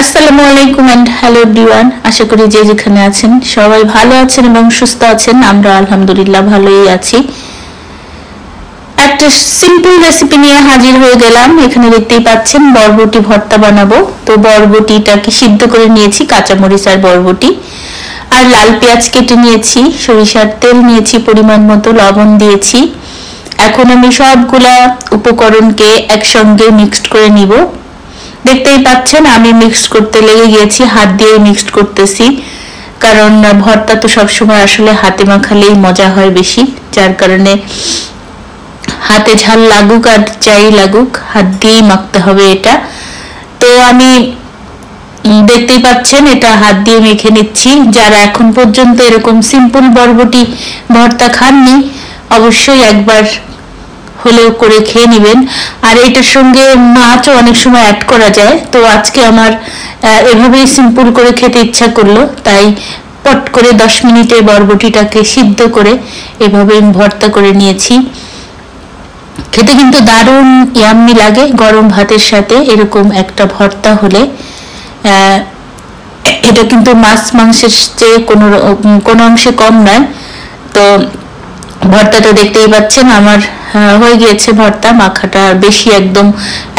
আসসালামু আলাইকুম and hello everyone. আশা করি যে যেখানে আছেন সবাই ভালো আছেন এবং সুস্থ আছেন। আমরা আলহামদুলিল্লাহ ভালোই আছি। একটা সিম্পল রেসিপি নিয়ে হাজির হয়ে গেলাম। এখানে দেখতেই পাচ্ছেন বরবটি ভর্তা বানাবো। তো বরবটিটাকে সিদ্ধ করে নিয়েছি, কাঁচামরিচ আর বরবটি আর লাল পেঁয়াজ কেটে নিয়েছি, সরিষার তেল নিয়েছি পরিমাণ মতো, লবণ দিয়েছি। এখন আমি সবগুলা উপকরণকে একসঙ্গে মিক্সড করে নিব। দেখতেই পাচ্ছেন আমি মিক্সড করতে লেগে গিয়েছি, হাত দিয়ে মিক্সড করতেছি, কারণ ভর্তা তো সবসময় আসলে হাতে মাখালেই মজা হয় বেশি, যার কারণে হাতে ঝাল লাগুক আর যাই লাগুক হাত দিয়েই মাখতে হবে এটা। তো আমি দেখতেই পাচ্ছেন এটা হাত দিয়ে মেখে নিচ্ছি। যারা এখন পর্যন্ত এরকম সিম্পল বরবটি ভর্তা খাননি অবশ্যই একবার হলেও করে খেয়ে নেবেন। আর এটার সঙ্গে মাছও অনেক সময় অ্যাড করা যায়, তো আজকে আমার এভাবেই সিম্পল করে খেতে ইচ্ছা করলো, তাই পট করে 10 মিনিটে বরবটিটাকে সিদ্ধ করে এভাবে ভর্তা করে নিয়েছি। খেতে কিন্তু দারুণ ইয়াম্মি লাগে গরম ভাতের সাথে এরকম একটা ভর্তা হলে। এটা কিন্তু মাছ মাংসের চেয়ে কোনো অংশে কম নয়। তো ভর্তাটা দেখতেই পাচ্ছেন আমার হয়ে গিয়েছে। ভর্তা মাখাটা বেশি একদম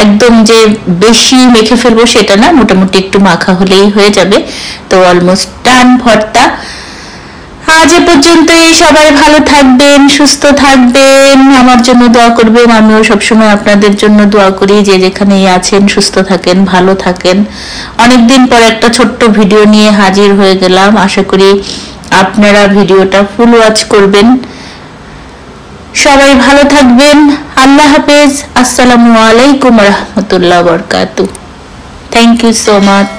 একদম যে বেশি মেখে ফেলবো সেটা না, মোটামুটি একটু মাখা হলেই হয়ে যাবে। তো অলমোস্ট ডান ভর্তা। আজ এ পর্যন্তই। সবাই ভালো থাকবেন, সুস্থ থাকবেন, আমার জন্য দোয়া করবেন। আমিও সবসময় আপনাদের জন্য দোয়া করি। যে যেখানেই আছেন সুস্থ থাকেন, ভালো থাকেন। অনেকদিন পর একটা ছোট্ট ভিডিও নিয়ে হাজির হয়ে গেলাম। আশা করি আপনারা ভিডিওটা ফুল ওয়াচ করবেন। সবাই ভালো থাকবেন। আল্লাহ হাফেজ। আসসালামু আলাইকুম রহমতুল্লাহ বরকাতু। Thank you so much.